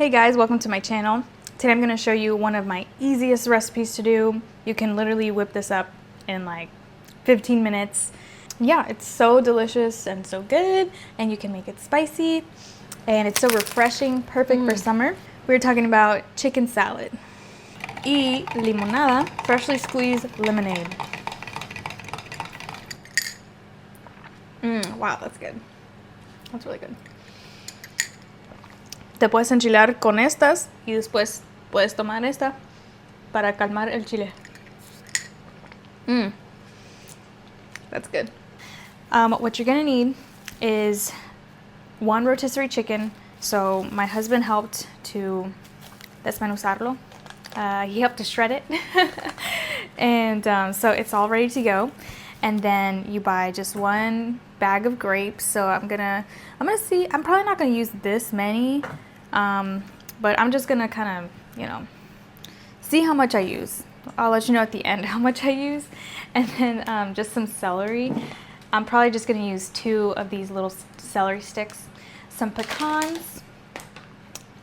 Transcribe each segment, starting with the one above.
Hey guys, welcome to my channel. Today I'm going to show you one of my easiest recipes to do. You can literally whip this up in like 15 minutes. Yeah, it's so delicious and so good, and you can make it spicy, and it's so refreshing, perfect for summer. We're talking about chicken salad y limonada, freshly squeezed lemonade. Wow, that's good. That's really good. Te puedes enchilar con estas y después puedes tomar esta para calmar el chile. That's good. What you're gonna need is one rotisserie chicken. So my husband helped to desmenuzarlo. He helped to shred it. And so it's all ready to go. And then you buy just one bag of grapes. So I'm gonna see, I'm probably not gonna use this many, but I'm just gonna kind of, see how much I use. I'll let you know at the end how much I use. And then just some celery. I'm probably just gonna use 2 of these little celery sticks, some pecans,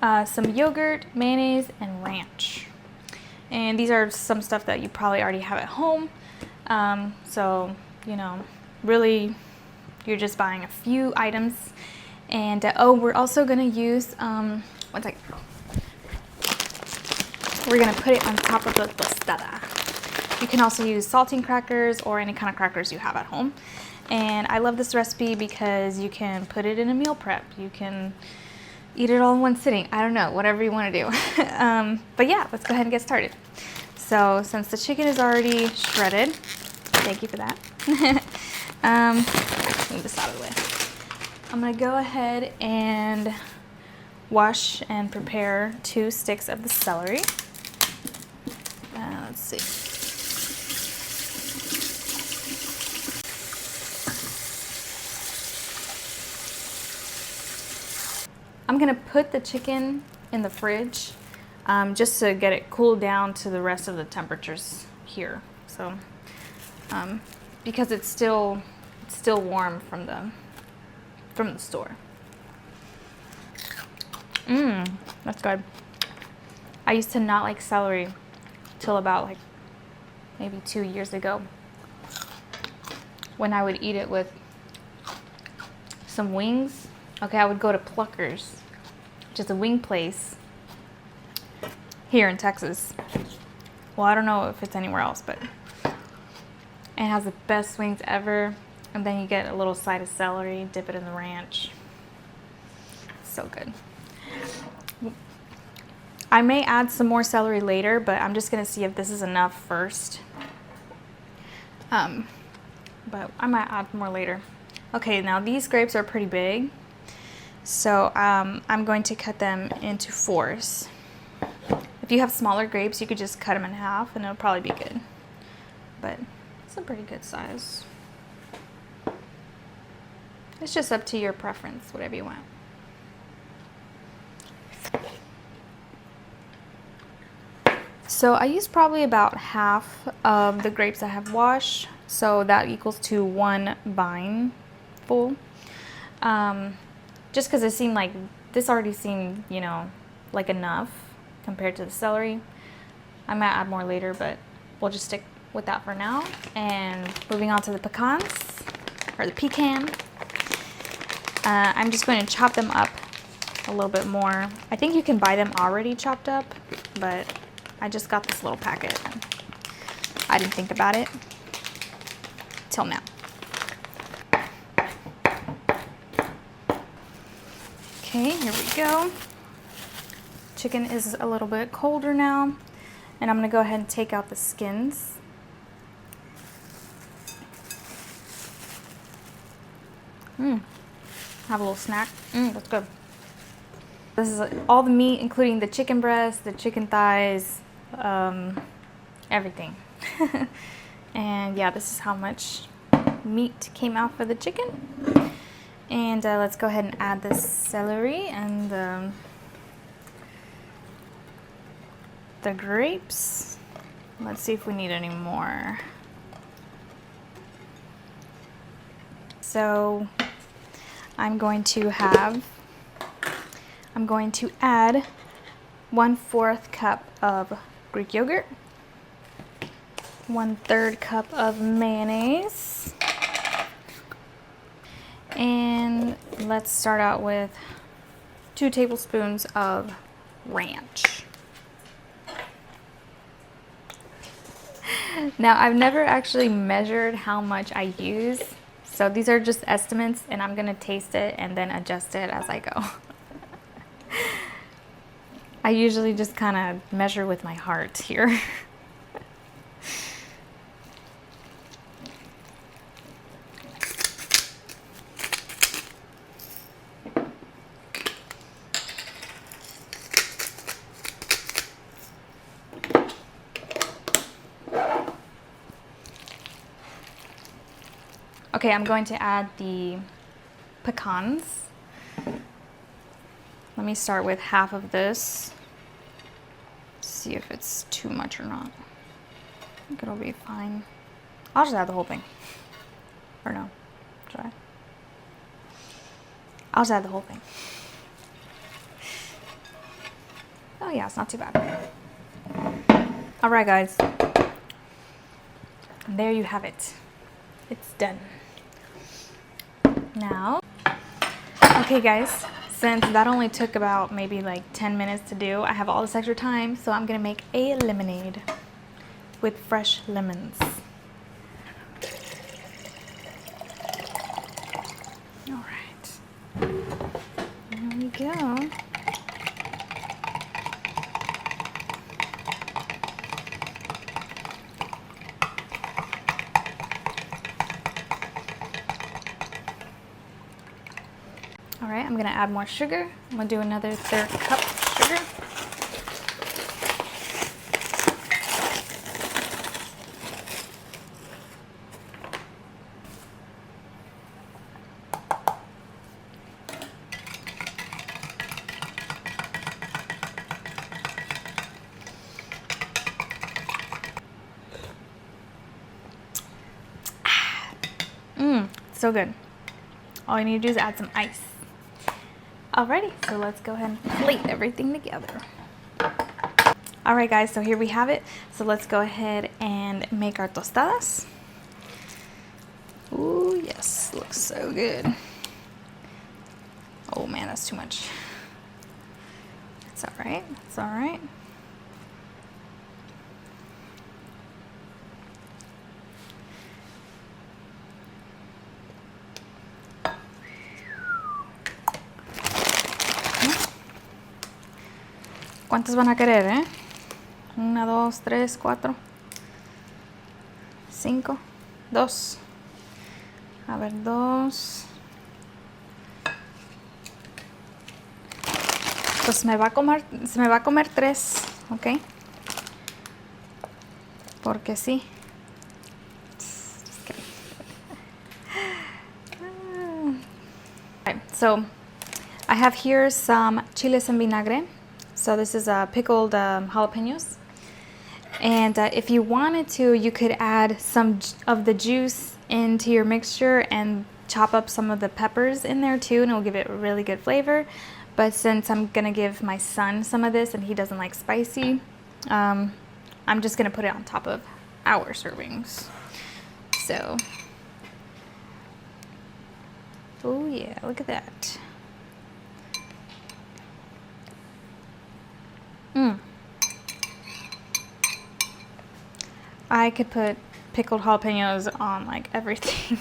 some yogurt, mayonnaise, and ranch. And these are some stuff that you probably already have at home. So, really, you're just buying a few items. And, we're also gonna use, one second. We're gonna put it on top of the tostada. You can also use saltine crackers or any kind of crackers you have at home. And I love this recipe because you can put it in a meal prep. You can eat it all in one sitting. I don't know, whatever you want to do. But yeah, let's go ahead and get started. So since the chicken is already shredded, thank you for that. Move this out of the way. I'm gonna go ahead and wash and prepare 2 sticks of the celery. Let's see. I'm gonna put the chicken in the fridge just to get it cooled down to the rest of the temperatures here. So, because it's still warm from the store. That's good. I used to not like celery till about maybe 2 years ago, when I would eat it with some wings. Okay, I would go to Pluckers, which is a wing place here in Texas. Well, I don't know if it's anywhere else, but it has the best wings ever. And then you get a little side of celery, dip it in the ranch. So good. I may add some more celery later, but I'm just gonna see if this is enough first. But I might add more later. Okay, now these grapes are pretty big. So I'm going to cut them into 4s. If you have smaller grapes, you could just cut them in half and it'll probably be good. But it's a pretty good size. It's just up to your preference, whatever you want. So I used probably about half of the grapes I have washed. So that equals to 1 vine full. Just because it seemed like this already seemed, like enough compared to the celery. I might add more later, but we'll just stick with that for now. And moving on to the pecans, or the pecan. I'm just going to chop them up a little bit more. I think you can buy them already chopped up, but I just got this little packet. I didn't think about it till now. Okay, here we go. Chicken is a little bit colder now, and I'm gonna go ahead and take out the skins. Have a little snack. That's good. This is all the meat, including the chicken breast, the chicken thighs, everything. And yeah, this is how much meat came out for the chicken. And let's go ahead and add the celery and the grapes. Let's see if we need any more. So I'm going to add 1/4 cup of Greek yogurt, 1/3 cup of mayonnaise, and let's start out with 2 tablespoons of ranch. Now, I've never actually measured how much I use, so these are just estimates, and I'm gonna taste it and then adjust it as I go. I usually just kind of measure with my heart here. Okay, I'm going to add the pecans. Let me start with half of this. See if it's too much or not. I think it'll be fine. I'll just add the whole thing. Or no, should I? I'll just add the whole thing. Oh yeah, it's not too bad. All right, guys. There you have it. It's done. Now, okay guys, since that only took about maybe like 10 minutes to do, I have all this extra time, so I'm gonna make a lemonade with fresh lemons. All right, there we go. All right, I'm gonna add more sugar. I'm gonna do another 1/3 cup of sugar. So good. All you need to do is add some ice. Alrighty, so let's go ahead and plate everything together. Alright guys, so here we have it. So let's go ahead and make our tostadas. Ooh, yes, looks so good. Oh man, that's too much. It's alright, it's alright. ¿Cuántos van a querer, eh? 1, 2, 3, 4, 5, 2. A ver, 2. Pues se me va a comer 3, ¿ok? Porque sí. Okay, so I have here some chiles en vinagre. So this is pickled jalapeños. And if you wanted to, you could add some of the juice into your mixture and chop up some of the peppers in there too, and it'll give it a really good flavor. But since I'm gonna give my son some of this and he doesn't like spicy, I'm just gonna put it on top of our servings. So, oh yeah, look at that. I could put pickled jalapenos on like everything.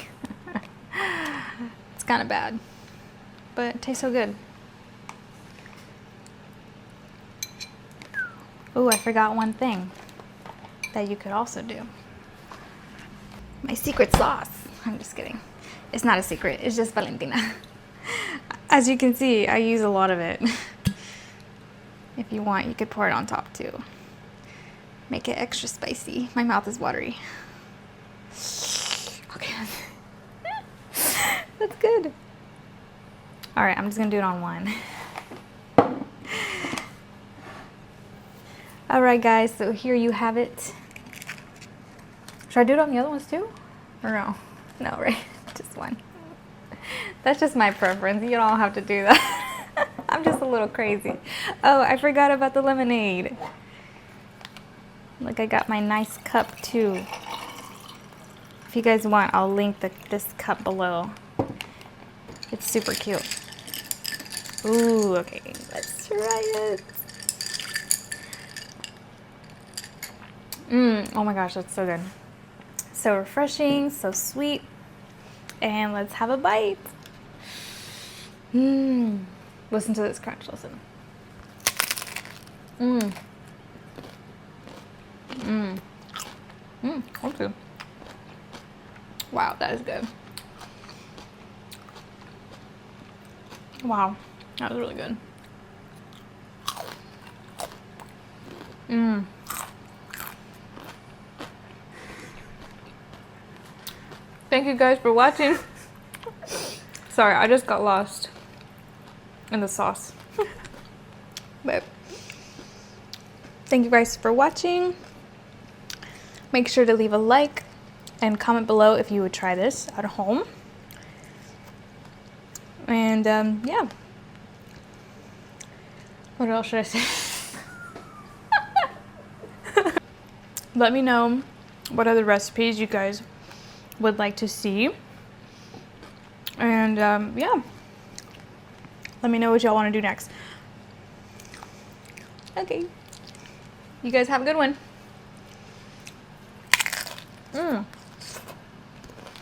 It's kind of bad, but it tastes so good. Oh, I forgot one thing that you could also do. My secret sauce. I'm just kidding. It's not a secret, it's just Valentina. As you can see, I use a lot of it. If you want, you could pour it on top too. Make it extra spicy. My mouth is watery. Okay. That's good. All right, I'm just gonna do it on one. All right, guys, so here you have it. Should I do it on the other ones too? Or no? No, right? Just one. That's just my preference. You don't have to do that. I'm just a little crazy. Oh, I forgot about the lemonade. Look, I got my nice cup too. If you guys want, I'll link this cup below. It's super cute. Ooh, okay, let's try it. Oh my gosh, that's so good. So refreshing, so sweet. And let's have a bite. Listen to this crunch, listen. Okay. Wow, that is good. Wow, that was really good. Thank you guys for watching. Sorry, I just got lost in the sauce. But thank you guys for watching. Make sure to leave a like and comment below if you would try this at home. And yeah. What else should I say? Let me know what other recipes you guys would like to see. And yeah. Let me know what y'all want to do next. Okay. You guys have a good one.